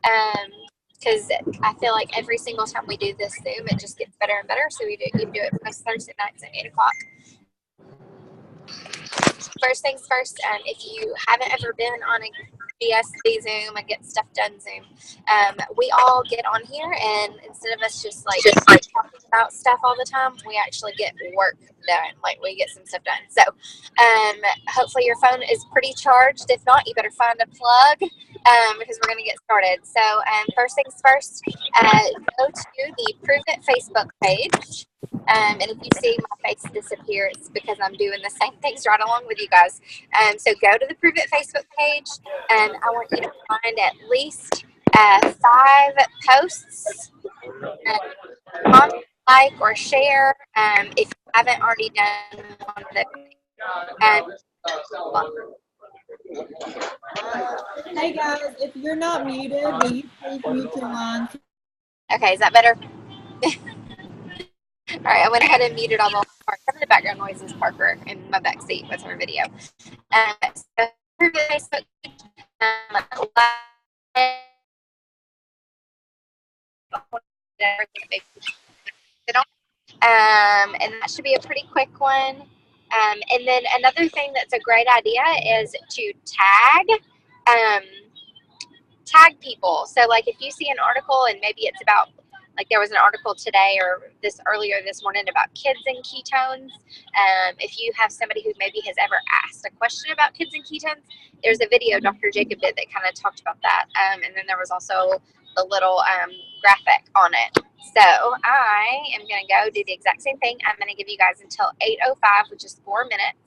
Because I feel like every single time we do this Zoom, it just gets better and better. So we do it most Thursday nights at 8 o'clock. First things first, if you haven't ever been on a GSD Zoom, a Get Stuff Done Zoom, we all get on here, and instead of us just like talking about stuff all the time, we actually get work done. Like, we get some stuff done. So hopefully your phone is pretty charged. If not, you better find a plug, because we're going to get started. So first things first, go to the Prove It Facebook page. And if you see my face disappear, it's because I'm doing the same things right along with you guys. So go to the Prove It Facebook page, and I want you to find at least 5 posts, comment, like, or share. If you haven't already done one of the Hey guys, if you're not muted, will you please mute your line? Okay, is that better? All right, I went ahead and muted all the background noises. Parker in my back seat with her video. So Facebook, and that should be a pretty quick one. And then another thing that's a great idea is to tag people. So like, if you see an article and maybe it's about, like, there was an article today or earlier this morning about kids and ketones. If you have somebody who maybe has ever asked a question about kids and ketones, there's a video Dr. Jacob did that kind of talked about that. And then there was also the little graphic on it. So I am going to go do the exact same thing. I'm going to give you guys until 8:05, which is 4 minutes.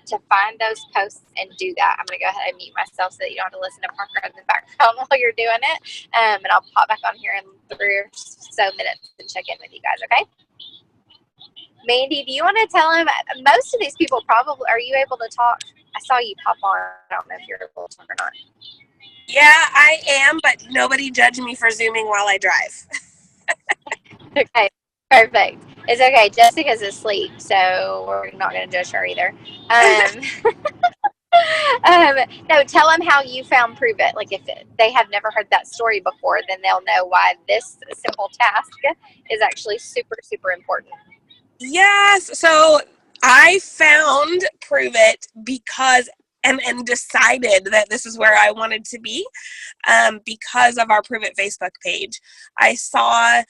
To find those posts and do that. I'm going to go ahead and mute myself so that you don't have to listen to Parker in the background while you're doing it. And I'll pop back on here in 3 or so minutes and check in with you guys, okay? Mandy, do you want to tell him? Most of these people probably, are you able to talk? I saw you pop on. I don't know if you're able to talk or not. Yeah, I am, but nobody judge me for Zooming while I drive. Okay, perfect. It's okay. Jessica's asleep, so we're not going to judge her either. No, tell them how you found Prove It. Like, if they have never heard that story before, then they'll know why this simple task is actually super, super important. Yes, so I found Prove It because and decided that this is where I wanted to be because of our Prove It Facebook page. I saw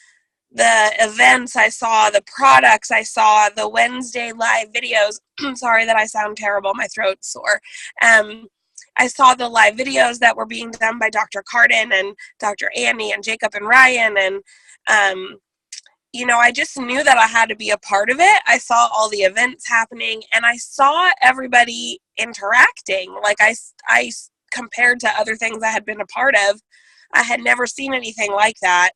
the events, I saw the products, I saw the Wednesday live videos. Sorry that I sound terrible, my throat's sore. I saw the live videos that were being done by Dr. Cardin and Dr. Annie and Jacob and Ryan, and I just knew that I had to be a part of it. I saw all the events happening, and I saw everybody interacting. Like, I compared to other things I had been a part of, I had never seen anything like that.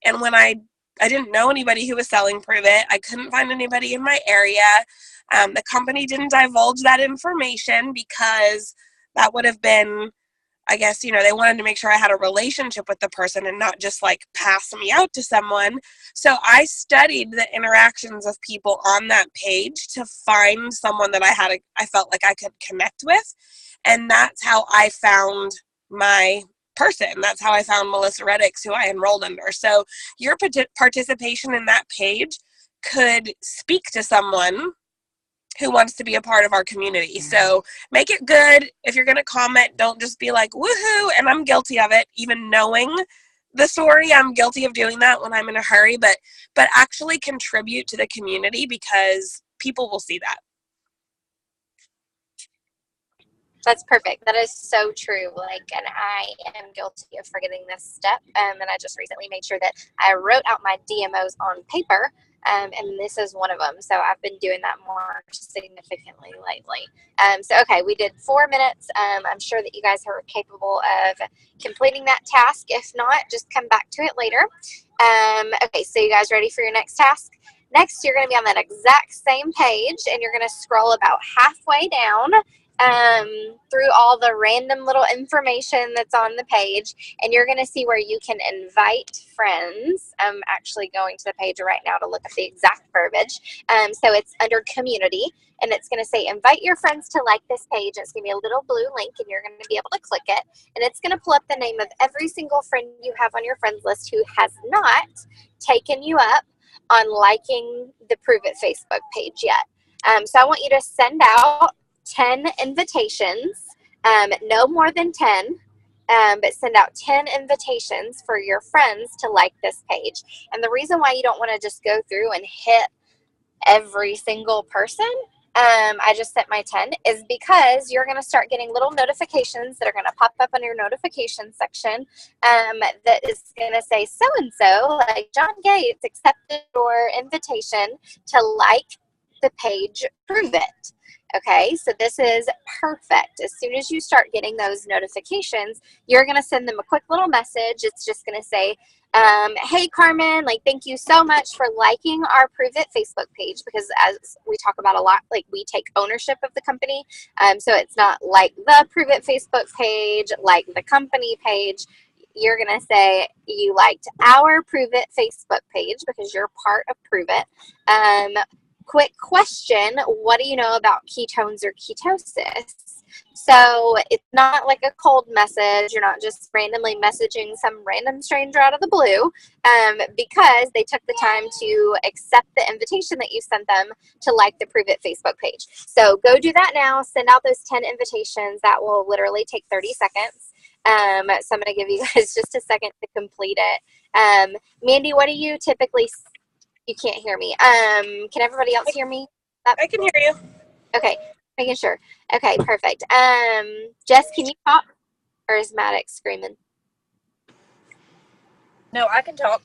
And when I didn't know anybody who was selling Prove It, I couldn't find anybody in my area. The company didn't divulge that information because that would have been, I guess, they wanted to make sure I had a relationship with the person and not just like pass me out to someone. So I studied the interactions of people on that page to find someone that I felt like I could connect with. And that's how I found my person. That's how I found Melissa Reddix, who I enrolled under. So your participation in that page could speak to someone who wants to be a part of our community. So make it good. If you're going to comment, don't just be like, woohoo, and I'm guilty of it. Even knowing the story, I'm guilty of doing that when I'm in a hurry, but actually contribute to the community because people will see that. That's perfect. That is so true. And I am guilty of forgetting this step. And I just recently made sure that I wrote out my DMOs on paper. And this is one of them. So I've been doing that more significantly lately. So, okay, we did 4 minutes. I'm sure that you guys are capable of completing that task. If not, just come back to it later. Okay, so you guys ready for your next task? Next, you're going to be on that exact same page, and you're going to scroll about halfway down. through all the random little information that's on the page, and you're going to see where you can invite friends. I'm actually going to the page right now to look at the exact verbiage. So it's under community, and it's going to say invite your friends to like this page. It's going to be a little blue link, and you're going to be able to click it, and it's going to pull up the name of every single friend you have on your friends list who has not taken you up on liking the Prove It Facebook page yet. So I want you to send out 10 invitations, no more than 10, but send out 10 invitations for your friends to like this page. And the reason why you don't want to just go through and hit every single person, I just sent my 10, is because you're going to start getting little notifications that are going to pop up on your notification section, that is going to say so-and-so, like John Gates, accepted your invitation to like the page Prove It. Okay, so this is perfect. As soon as you start getting those notifications, you're going to send them a quick little message. It's just going to say, hey, Carmen, like, thank you so much for liking our Prove It Facebook page, because as we talk about a lot, like, we take ownership of the company. So it's not like the Prove It Facebook page, like the company page. You're going to say you liked our Prove It Facebook page because you're part of Prove It. Quick question, what do you know about ketones or ketosis? So it's not like a cold message. You're not just randomly messaging some random stranger out of the blue, because they took the time to accept the invitation that you sent them to like the Prove It Facebook page. So go do that now. Send out those 10 invitations. That will literally take 30 seconds. So I'm going to give you guys just a second to complete it. Mandy, what do you typically? You can't hear me. Can everybody else hear me? I can hear you. Okay, making sure. Okay, perfect. Jess, can you talk? Or is Maddox screaming? No, I can talk.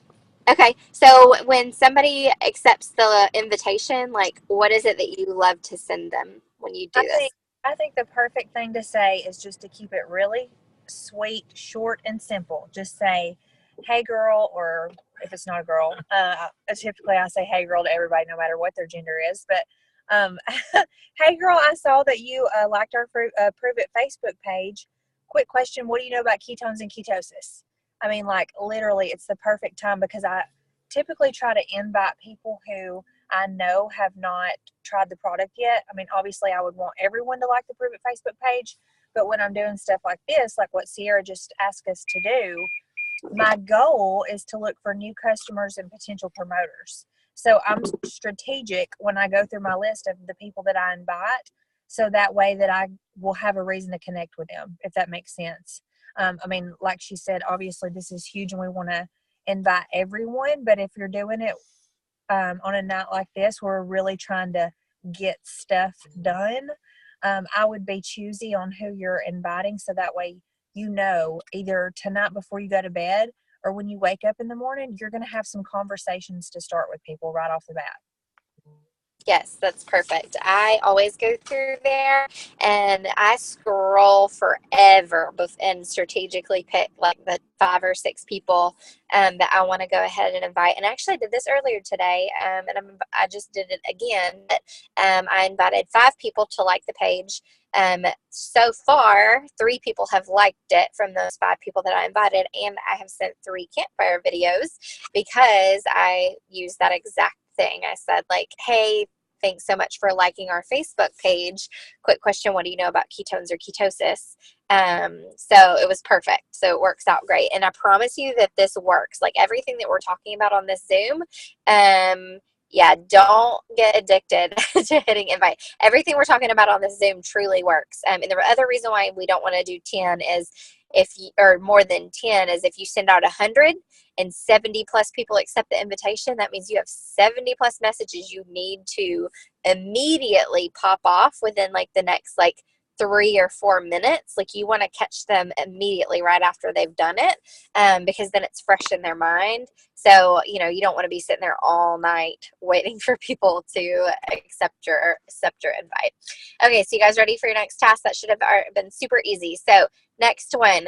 Okay, so when somebody accepts the invitation, like, what is it that you love to send them when you do this? I think the perfect thing to say is just to keep it really sweet, short, and simple. Just say, hey, girl, or if it's not a girl, typically I say hey, girl to everybody, no matter what their gender is. But, hey, girl, I saw that you liked our Prove It Facebook page. Quick question, what do you know about ketones and ketosis? I mean, like, literally, it's the perfect time, because I typically try to invite people who I know have not tried the product yet. I mean, obviously, I would want everyone to like the Prove It Facebook page, but when I'm doing stuff like this, like what Sierra just asked us to do, my goal is to look for new customers and potential promoters. So I'm strategic when I go through my list of the people that I invite, so that way that I will have a reason to connect with them, if that makes sense. I mean, like she said, obviously this is huge and we want to invite everyone, but if you're doing it on a night like this, we're really trying to get stuff done. I would be choosy on who you're inviting, so that way you know either tonight before you go to bed or when you wake up in the morning, you're going to have some conversations to start with people right off the bat. Yes, that's perfect. I always go through there and I scroll forever, and strategically pick like the 5 or 6 people that I want to go ahead and invite. And I actually did this earlier today, and I just did it again. But I invited 5 people to like the page. So far, 3 people have liked it from those 5 people that I invited, and I have sent 3 campfire videos because I used that exact thing. I said, like, hey, thanks so much for liking our Facebook page. Quick question, what do you know about ketones or ketosis? So it was perfect. So it works out great. And I promise you that this works. Like everything that we're talking about on this Zoom, yeah, don't get addicted to hitting invite. Everything we're talking about on this Zoom truly works. And the other reason why we don't want to do 10 is or more than 10 is if you send out 100 and 70 plus people accept the invitation, that means you have 70 plus messages you need to immediately pop off within like the next like 3 or 4 minutes. Like you want to catch them immediately right after they've done it, because then it's fresh in their mind. So, you don't want to be sitting there all night waiting for people to accept your invite. Okay, so you guys ready for your next task? That should have been super easy. So next one,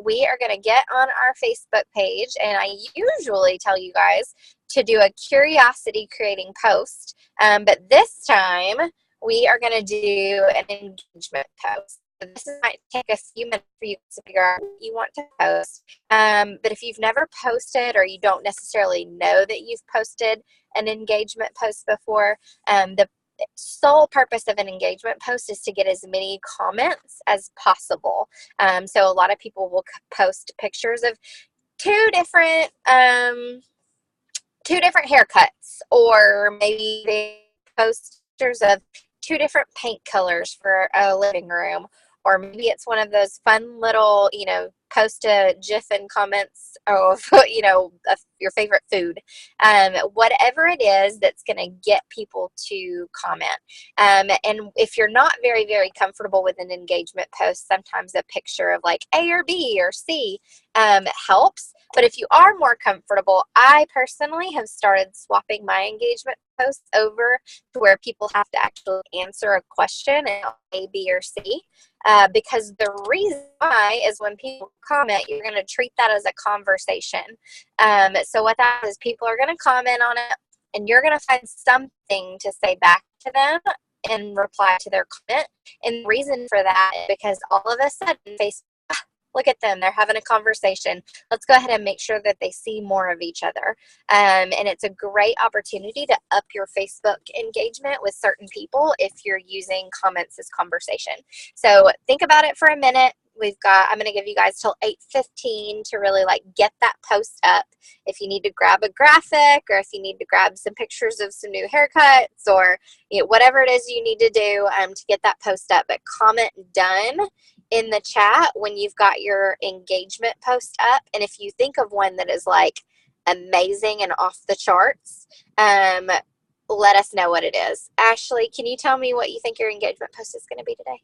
we are going to get on our Facebook page, and I usually tell you guys to do a curiosity creating post, but this time we are going to do an engagement post. This might take a few minutes for you to figure out what you want to post. But if you've never posted or you don't necessarily know that you've posted an engagement post before, the sole purpose of an engagement post is to get as many comments as possible. So a lot of people will post pictures of two different haircuts, or maybe they post pictures of two different paint colors for a living room, or maybe it's one of those fun little, post a GIF and comments of, of your favorite food. Whatever it is that's going to get people to comment. And if you're not very, very comfortable with an engagement post, sometimes a picture of like A or B or C helps. But if you are more comfortable, I personally have started swapping my engagement posts over to where people have to actually answer a question and A, B, or C. Because the reason why is when people comment, you're going to treat that as a conversation. So what that is, people are going to comment on it, and you're going to find something to say back to them in reply to their comment. And the reason for that is because all of a sudden, Facebook, look at them, they're having a conversation. Let's go ahead and make sure that they see more of each other. And it's a great opportunity to up your Facebook engagement with certain people if you're using comments as conversation. So think about it for a minute. I'm going to give you guys till 8:15 to really get that post up. If you need to grab a graphic, or if you need to grab some pictures of some new haircuts, or whatever it is you need to do to get that post up. But comment done in the chat when you've got your engagement post up. And if you think of one that is amazing and off the charts, let us know what it is. Ashley, can you tell me what you think your engagement post is going to be today?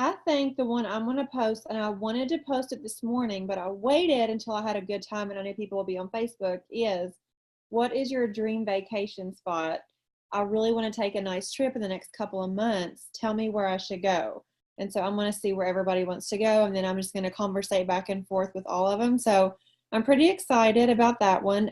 I think the one I'm going to post, and I wanted to post it this morning, but I waited until I had a good time and I knew people will be on Facebook, is what is your dream vacation spot? I really want to take a nice trip in the next couple of months. Tell me where I should go. And so I'm going to see where everybody wants to go, and then I'm just going to conversate back and forth with all of them. So I'm pretty excited about that one.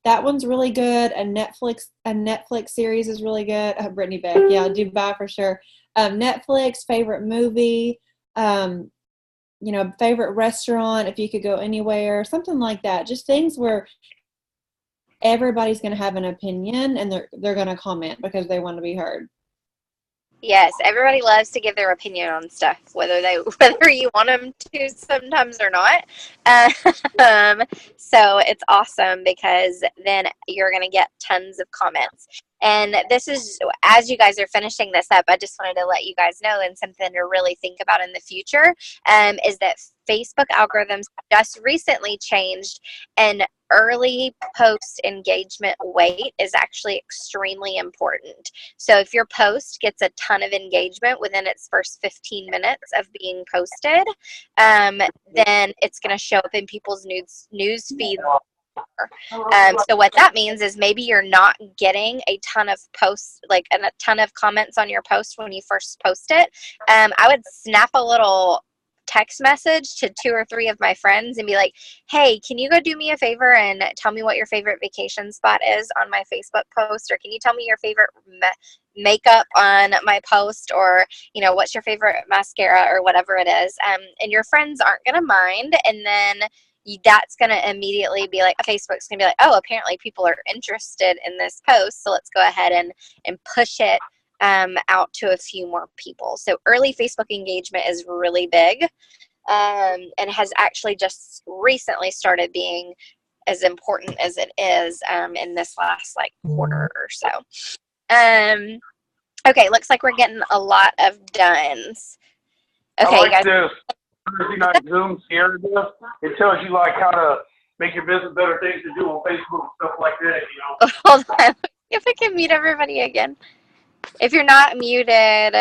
That one's really good. A Netflix series is really good. Brittany Beck, yeah, Dubai for sure. Netflix, favorite movie, favorite restaurant, if you could go anywhere, something like that. Just things where everybody's going to have an opinion, and they're going to comment because they want to be heard. Yes, everybody loves to give their opinion on stuff, whether you want them to sometimes or not. So it's awesome because then you're going to get tons of comments. And this is, as you guys are finishing this up, I just wanted to let you guys know, and something to really think about in the future, is that Facebook algorithms just recently changed, and early post engagement weight is actually extremely important. So if your post gets a ton of engagement within its first 15 minutes of being posted, then it's going to show up in people's news feeds. So what that means is maybe you're not getting a ton of posts, a ton of comments on your post when you first post it. I would snap a little text message to 2 or 3 of my friends and be like, hey, can you go do me a favor and tell me what your favorite vacation spot is on my Facebook post? Or can you tell me your favorite makeup on my post? Or, what's your favorite mascara, or whatever it is. And your friends aren't going to mind. And then that's going to immediately be Facebook's going to be like, oh, apparently people are interested in this post. So let's go ahead and push it out to a few more people. So early Facebook engagement is really big, and has actually just recently started being as important as it is in this last quarter or so. Okay, looks like we're getting a lot of dones. Okay, I like guys. this Thursday night Zoom Sierra does. It tells you how to make your business better, things to do on Facebook and stuff like that. Hold on. If I can mute everybody again. If you're not muted,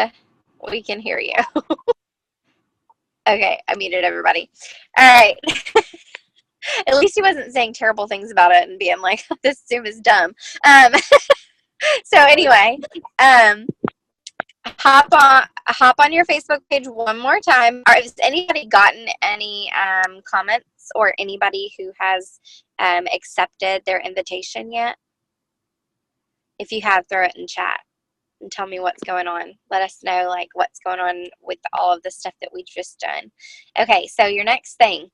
we can hear you. Okay, I muted everybody. All right. At least he wasn't saying terrible things about it and being like, this Zoom is dumb. So anyway, hop on your Facebook page one more time. Has anybody gotten any comments, or anybody who has accepted their invitation yet? If you have, throw it in chat. and tell me what's going on. Let us know like what's going on with all of the stuff that we've just done. Okay, so your next thing,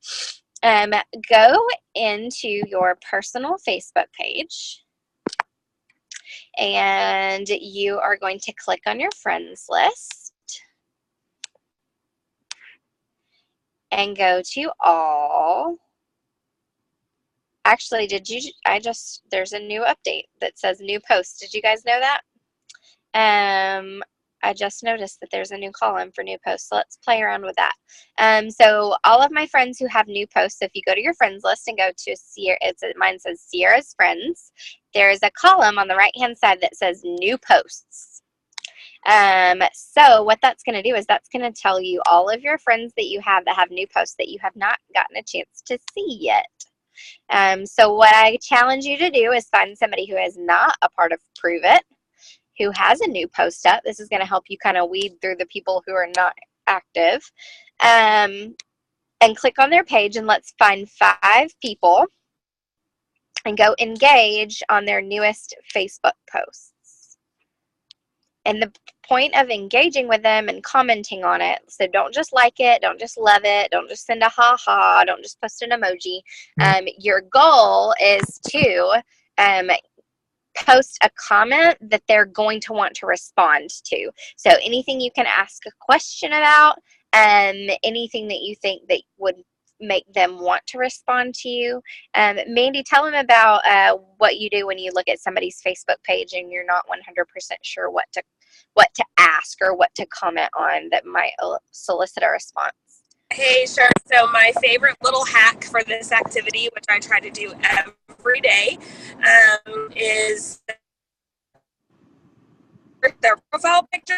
go into your personal Facebook page, and you are going to click on your friends list and go to all. Actually, there's a new update that says new posts. Did you guys know that? I just noticed that there's a new column for new posts, so let's play around with that. So all of my friends who have new posts, so if you go to your friends list and go to Sierra, mine says Sierra's Friends, there is a column on the right-hand side that says new posts. So what that's going to do is that's going to tell you all of your friends that you have that have new posts that you have not gotten a chance to see yet. So what I challenge you to do is find somebody who is not a part of Prove It, who has a new post up. This is going to help you kind of weed through the people who are not active. And click on their page, and let's find 5 people and go engage on their newest Facebook posts. And the point of engaging with them and commenting on it, so don't just like it, don't just love it, don't just send a ha-ha, don't just post an emoji. Your goal is to post a comment that they're going to want to respond to. So anything you can ask a question about, anything that you think that would make them want to respond to you. Mandy, tell them about what you do when you look at somebody's Facebook page and you're not 100% sure what to ask or what to comment on that might solicit a response. Hey, sure. So my favorite little hack for this activity, which I try to do every day, is their profile picture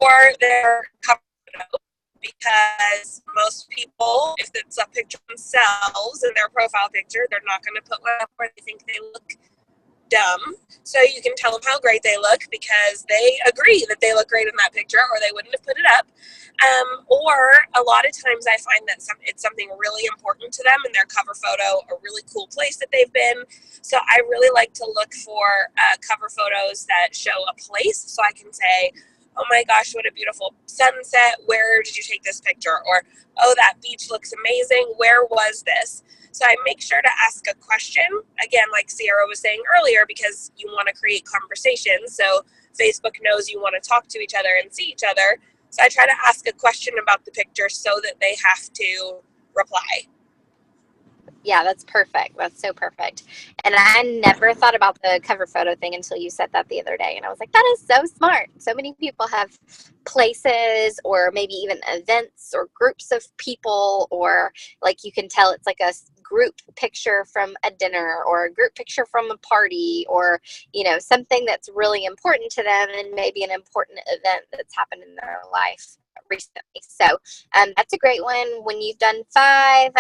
or their cover photo. Because most people, if it's a picture of themselves in their profile picture, they're not going to put one up where they think they look dumb. So you can tell them how great they look because they agree that they look great in that picture, or they wouldn't have put it up. Or a lot of times I find that it's something really important to them in their cover photo, a really cool place that they've been. So I really like to look for cover photos that show a place, so I can say, oh my gosh, what a beautiful sunset. Where did you take this picture? Or, oh, that beach looks amazing. Where was this? So I make sure to ask a question, again, like Sierra was saying earlier, because you want to create conversations. So Facebook knows you want to talk to each other and see each other. So I try to ask a question about the picture so that they have to reply. Yeah, that's perfect. That's so perfect. And I never thought about the cover photo thing until you said that the other day. And I was like, that is so smart. So many people have places or maybe even events or groups of people, or like you can tell it's like a group picture from a dinner or a group picture from a party, or, you know, something that's really important to them and maybe an important event that's happened in their life recently. So that's a great one. When you've done 5,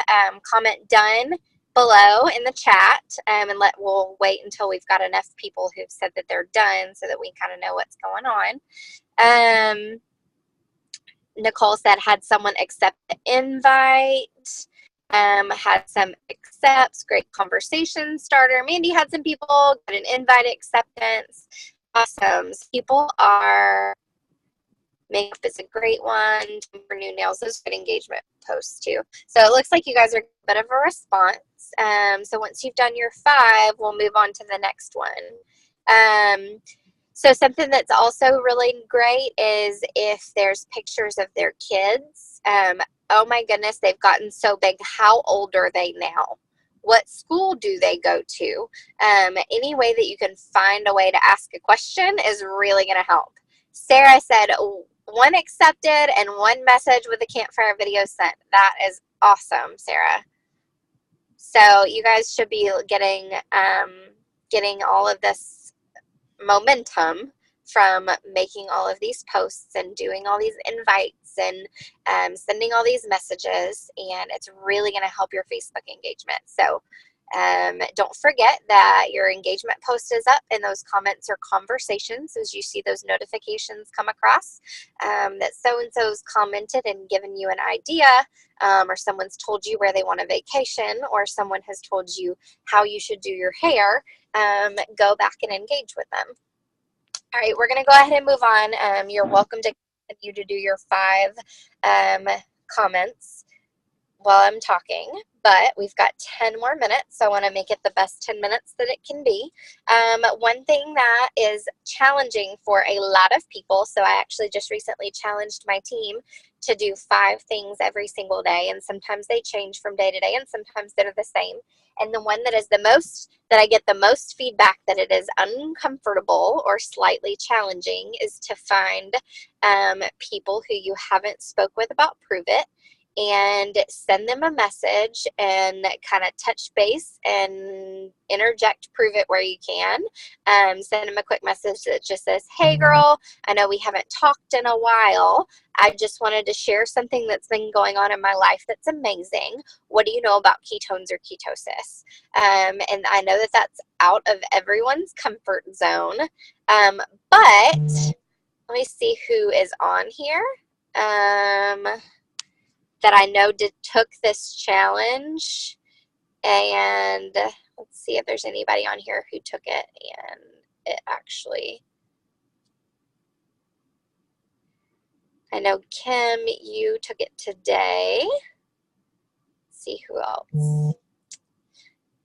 comment done below in the chat, and we'll wait until we've got enough people who've said that they're done so that we kind of know what's going on. Nicole said had someone accept the invite. Had some accepts, great conversation starter. Mandy had some people got an invite acceptance. Awesome. People are. Makeup is a great one. For new nails is good engagement posts too. So it looks like you guys are a bit of a response. So once you've done your 5, we'll move on to the next one. So something that's also really great is if there's pictures of their kids. Oh my goodness, they've gotten so big. How old are they now? What school do they go to? Any way that you can find a way to ask a question is really going to help. Sarah said 1 accepted and 1 message with a campfire video sent. That is awesome, Sarah. So you guys should be getting all of this momentum from making all of these posts and doing all these invites and sending all these messages, and it's really going to help your Facebook engagement. So don't forget that your engagement post is up and those comments or conversations as you see those notifications come across that so-and-so's commented and given you an idea, or someone's told you where they want a vacation, or someone has told you how you should do your hair. Go back and engage with them. All right, we're going to go ahead and move on. You're welcome to continue to do your 5 comments while I'm talking, but we've got 10 more minutes, so I want to make it the best 10 minutes that it can be. One thing that is challenging for a lot of people, so I actually just recently challenged my team to do 5 things every single day, and sometimes they change from day to day, and sometimes they're the same. And the one that is that I get the most feedback that it is uncomfortable or slightly challenging is to find people who you haven't spoke with about Prove It, and send them a message and kind of touch base and interject Prove It where you can. Send them a quick message that just says, hey girl, I know we haven't talked in a while. I just wanted to share something that's been going on in my life that's amazing. What do you know about ketones or ketosis? And I know that that's out of everyone's comfort zone. But let me see who is on here. That I know took this challenge, and let's see if there's anybody on here who took it and it actually, I know Kim, you took it today. Let's see who else.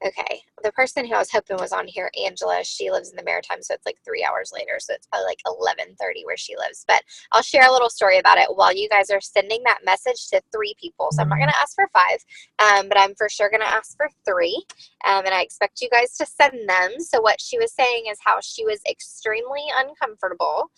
Okay, the person who I was hoping was on here, Angela, she lives in the Maritime, so it's like 3 hours later, so it's probably like 11:30 where she lives. But I'll share a little story about it while you guys are sending that message to 3 people. So I'm not going to ask for 5, but I'm for sure going to ask for 3, and I expect you guys to send them. So what she was saying is how she was extremely uncomfortable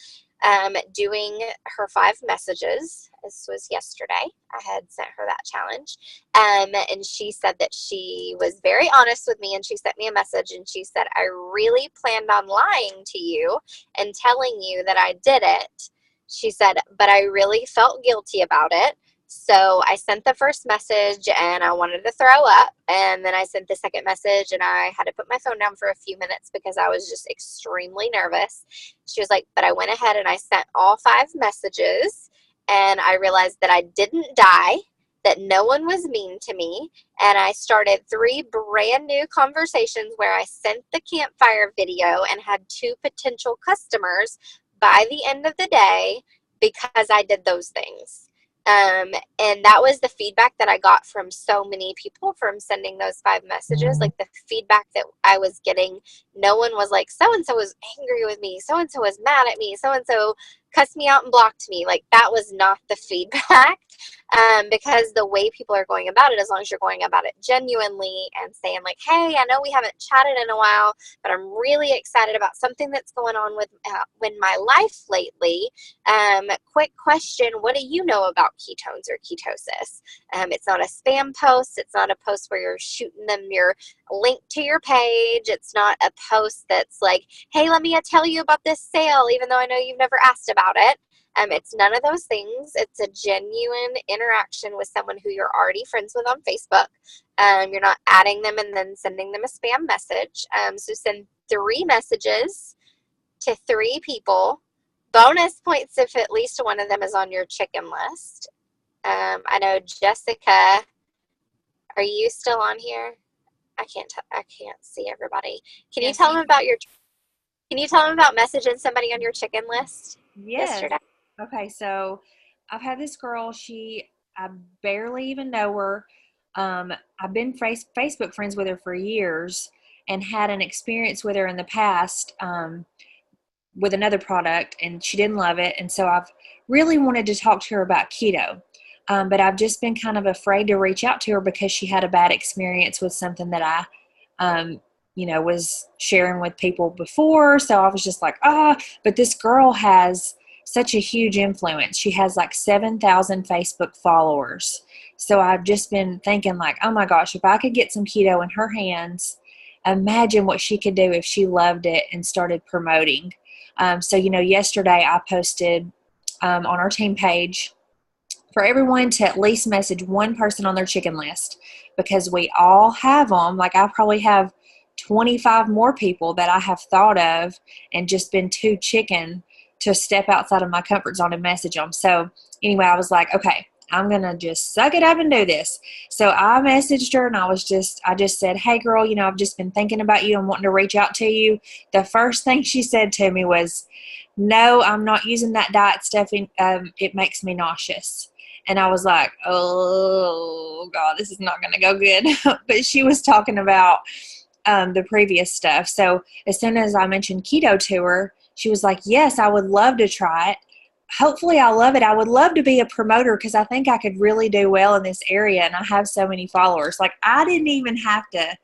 doing her 5 messages. This was yesterday. I had sent her that challenge. And she said that she was very honest with me, and she sent me a message and she said, I really planned on lying to you and telling you that I did it. She said, but I really felt guilty about it. So I sent the first message and I wanted to throw up. And then I sent the second message and I had to put my phone down for a few minutes because I was just extremely nervous. She was like, but I went ahead and I sent all 5 messages and I realized that I didn't die, that no one was mean to me. And I started 3 brand new conversations where I sent the campfire video and had 2 potential customers by the end of the day because I did those things. And that was the feedback that I got from so many people from sending those 5 messages. Like the feedback that I was getting, no one was like, so-and-so was angry with me, so-and-so was mad at me, so-and-so cussed me out and blocked me. Like that was not the feedback. Because the way people are going about it, as long as you're going about it genuinely and saying like, hey, I know we haven't chatted in a while, but I'm really excited about something that's going on with in my life lately. Quick question, what do you know about ketones or ketosis? It's not a spam post. It's not a post where you're shooting them your link to your page. It's not a post that's like, hey, let me tell you about this sale, even though I know you've never asked about it. It's none of those things. It's a genuine interaction with someone who you're already friends with on Facebook. You're not adding them and then sending them a spam message. So send 3 messages to 3 people. Bonus points if at least one of them is on your chicken list. I know Jessica, are you still on here? I can't see everybody. Can you tell them about messaging somebody on your chicken list yesterday? Okay, so I've had this girl, I barely even know her. I've been Facebook friends with her for years and had an experience with her in the past with another product, and she didn't love it. And so I've really wanted to talk to her about keto. But I've just been kind of afraid to reach out to her because she had a bad experience with something that I was sharing with people before. So I was just like, but this girl has such a huge influence. She has like 7,000 Facebook followers. So I've just been thinking like, oh my gosh, if I could get some keto in her hands, imagine what she could do if she loved it and started promoting. So yesterday I posted on our team page for everyone to at least message one person on their chicken list, because we all have them. Like I probably have 25 more people that I have thought of and just been too chicken to step outside of my comfort zone and message them. So anyway, I was like, okay, I'm going to just suck it up and do this. So I messaged her and I just said, hey girl, you know, I've just been thinking about you and wanting to reach out to you. The first thing she said to me was, no, I'm not using that diet stuff. It makes me nauseous. And I was like, oh God, this is not going to go good. But she was talking about the previous stuff. So as soon as I mentioned keto to her, she was like, yes, I would love to try it. Hopefully I'll love it. I would love to be a promoter because I think I could really do well in this area and I have so many followers. Like I didn't even have to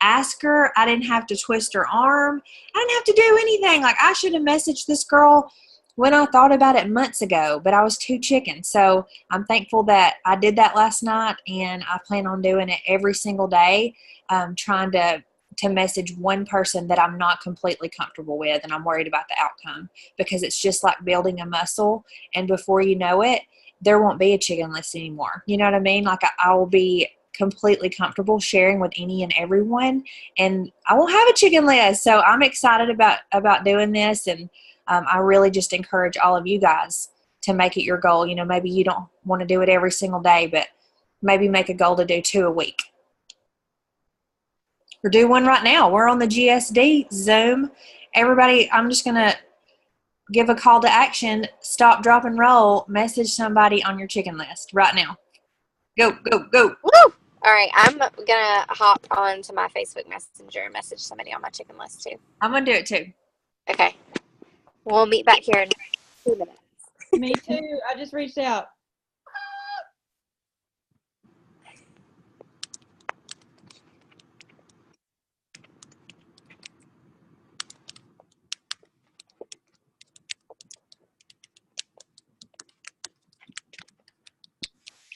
ask her. I didn't have to twist her arm. I didn't have to do anything. Like I should have messaged this girl when I thought about it months ago, but I was too chicken. So I'm thankful that I did that last night and I plan on doing it every single day, trying to message one person that I'm not completely comfortable with and I'm worried about the outcome, because it's just like building a muscle, and before you know it, there won't be a chicken list anymore. You know what I mean? Like I will be completely comfortable sharing with any and everyone, and I won't have a chicken list. So I'm excited about doing this, and I really just encourage all of you guys to make it your goal. You know, maybe you don't want to do it every single day, but maybe make a goal to do 2 a week. Or do one right now. We're on the GSD Zoom. Everybody, I'm just going to give a call to action. Stop, drop, and roll. Message somebody on your chicken list right now. Go, go, go. Woo! All right, I'm going to hop on to my Facebook Messenger and message somebody on my chicken list too. I'm going to do it too. Okay. We'll meet back here in 2 minutes. Me too. I just reached out.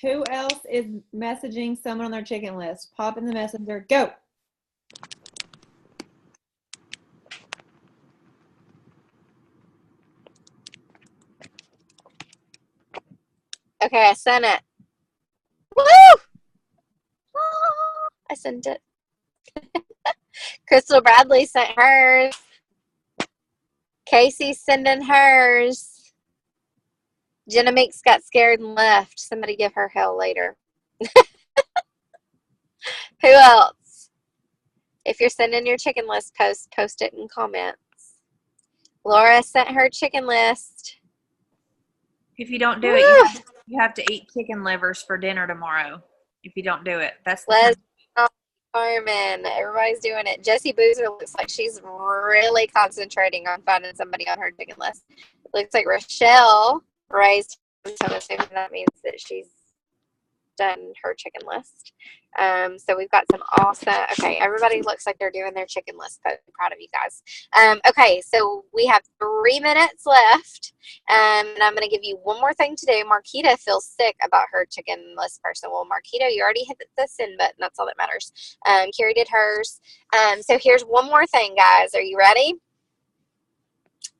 Who else is messaging someone on their chicken list? Pop in the messenger. Go. Okay, I sent it. Woo! I sent it. Crystal Bradley sent hers. Casey's sending hers. Jenna Meeks got scared and left. Somebody give her hell later. Who else? If you're sending your chicken list post it in comments. Laura sent her chicken list. If you don't do it, you have to eat chicken livers for dinner tomorrow. If you don't do it, that's the Carmen, everybody's doing it. Jessie Boozer looks like she's really concentrating on finding somebody on her chicken list. Looks like Rochelle raised, so I'm assuming that means that she's done her chicken list. So we've got some awesome, okay, everybody looks like they're doing their chicken list. I'm proud of you guys. Okay, so we have 3 minutes left, and I'm going to give you one more thing to do. Marquita feels sick about her chicken list person. Well, Marquita, you already hit the send button. That's all that matters. Carrie did hers. So here's one more thing, guys. Are you ready?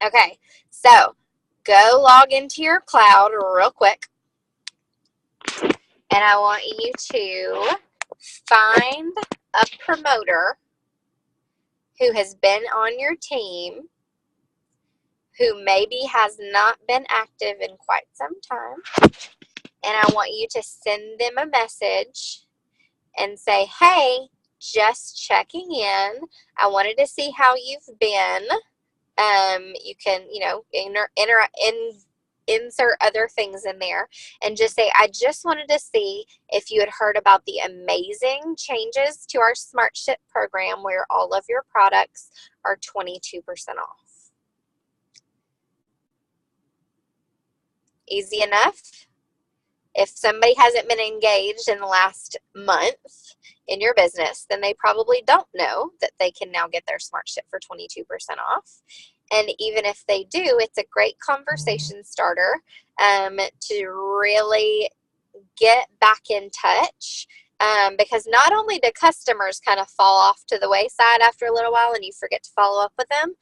Okay, so go log into your cloud real quick. And I want you to find a promoter who has been on your team, who maybe has not been active in quite some time. And I want you to send them a message and say, hey, just checking in. I wanted to see how you've been. You can, insert other things in there and just say, I just wanted to see if you had heard about the amazing changes to our Smart Ship program where all of your products are 22% off. Easy enough. If somebody hasn't been engaged in the last month in your business, then they probably don't know that they can now get their Smart Ship for 22% off. And even if they do, it's a great conversation starter to really get back in touch. Because not only do customers kind of fall off to the wayside after a little while and you forget to follow up with them,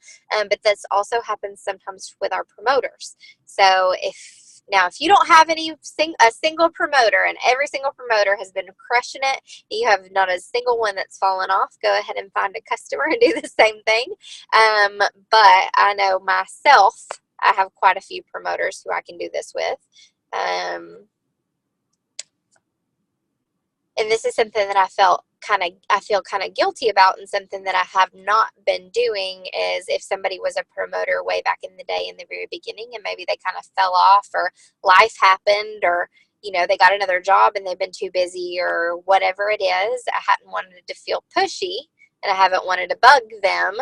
but this also happens sometimes with our promoters. So if you don't have a single promoter and every single promoter has been crushing it, you have not a single one that's fallen off, go ahead and find a customer and do the same thing. But I know myself, I have quite a few promoters who I can do this with. and this is something that I feel kind of guilty about, and something that I have not been doing is if somebody was a promoter way back in the day in the very beginning and maybe they kind of fell off or life happened or, you know, they got another job and they've been too busy or whatever it is, I hadn't wanted to feel pushy and I haven't wanted to bug them.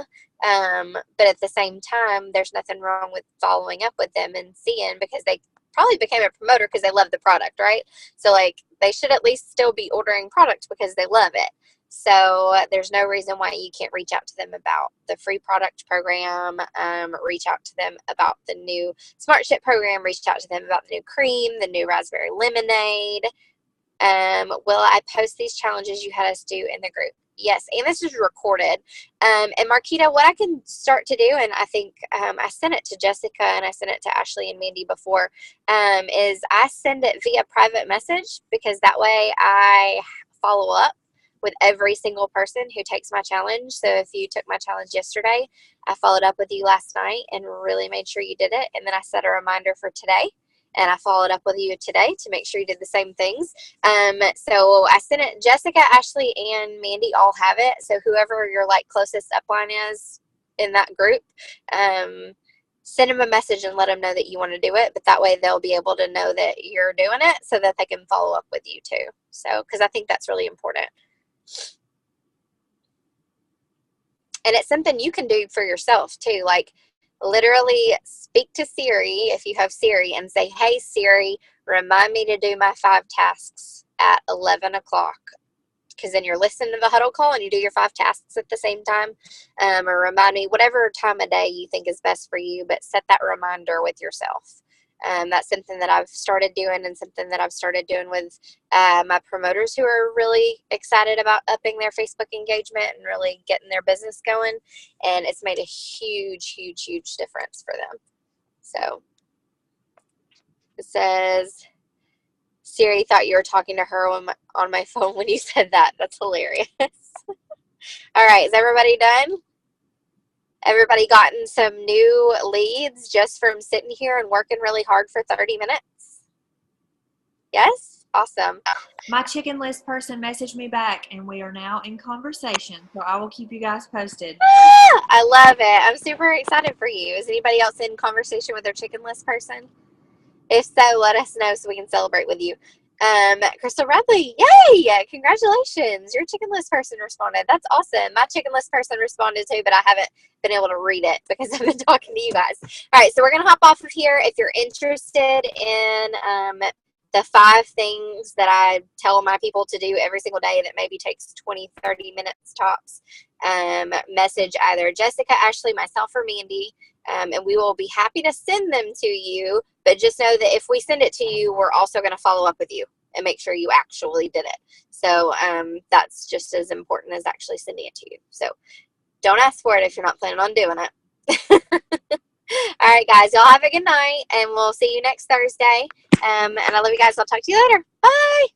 But at the same time, there's nothing wrong with following up with them and seeing, because they probably became a promoter because they love the product, right? So like they should at least still be ordering product because they love it. So there's no reason why you can't reach out to them about the free product program, reach out to them about the new Smart Ship program, reach out to them about the new cream, the new raspberry lemonade. Will I post these challenges you had us do in the group? Yes, and this is recorded. And Marquita, what I can start to do, and I think I sent it to Jessica and I sent it to Ashley and Mandy before, is I send it via private message, because that way I follow up with every single person who takes my challenge. So if you took my challenge yesterday, I followed up with you last night and really made sure you did it. And then I set a reminder for today. And I followed up with you today to make sure you did the same things. So I sent it. Jessica, Ashley, and Mandy all have it. So whoever your like closest upline is in that group, send them a message and let them know that you want to do it. But that way they'll be able to know that you're doing it so that they can follow up with you too. So, because I think that's really important. And it's something you can do for yourself too. Like, literally speak to Siri if you have Siri and say, hey Siri, remind me to do my 5 tasks at 11 o'clock. Because then you're listening to the huddle call and you do your 5 tasks at the same time. Or remind me, whatever time of day you think is best for you, but set that reminder with yourself. That's something that I've started doing, and something that I've started doing with my promoters who are really excited about upping their Facebook engagement and really getting their business going. And it's made a huge, huge, huge difference for them. So it says, Siri thought you were talking to her on my phone when you said that. That's hilarious. All right, is everybody done? Everybody gotten some new leads just from sitting here and working really hard for 30 minutes? Yes? Awesome. My chicken list person messaged me back, and we are now in conversation, so I will keep you guys posted. I love it. I'm super excited for you. Is anybody else in conversation with their chicken list person? If so, let us know so we can celebrate with you. Crystal Radley, yay! Congratulations. Your chicken list person responded. That's awesome. My chicken list person responded too, but I haven't been able to read it because I've been talking to you guys. All right, so we're going to hop off of here. If you're interested in the 5 things that I tell my people to do every single day that maybe takes 20, 30 minutes tops, message either Jessica, Ashley, myself, or Mandy, and we will be happy to send them to you. But just know that if we send it to you, we're also going to follow up with you and make sure you actually did it. So that's just as important as actually sending it to you. So don't ask for it if you're not planning on doing it. All right, guys, y'all have a good night, and we'll see you next Thursday. And I love you guys. I'll talk to you later. Bye.